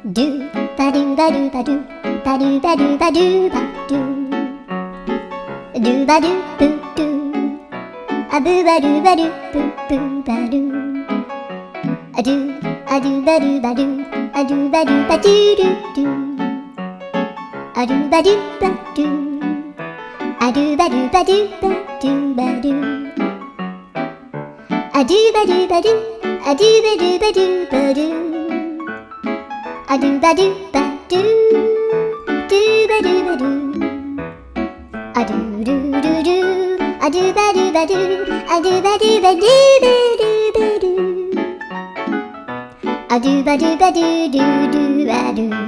ドゥバドゥバドゥバドゥバドゥバドゥバドゥバドゥドゥバドゥブドゥアブバドゥバドゥブブバドゥアドゥアドゥバドゥバドゥアドゥバドゥバドゥドゥドゥアドゥバドゥバドゥアドゥバドゥバドゥバドゥバドゥアドゥバドゥバドゥアドゥバドゥバドゥバドゥアドゥバドゥバドゥドゥバドゥバドゥアドゥルルルアドゥバドゥバドゥアドゥバドゥバドゥバドゥバドゥアドゥバドゥバドゥドゥドゥバドゥ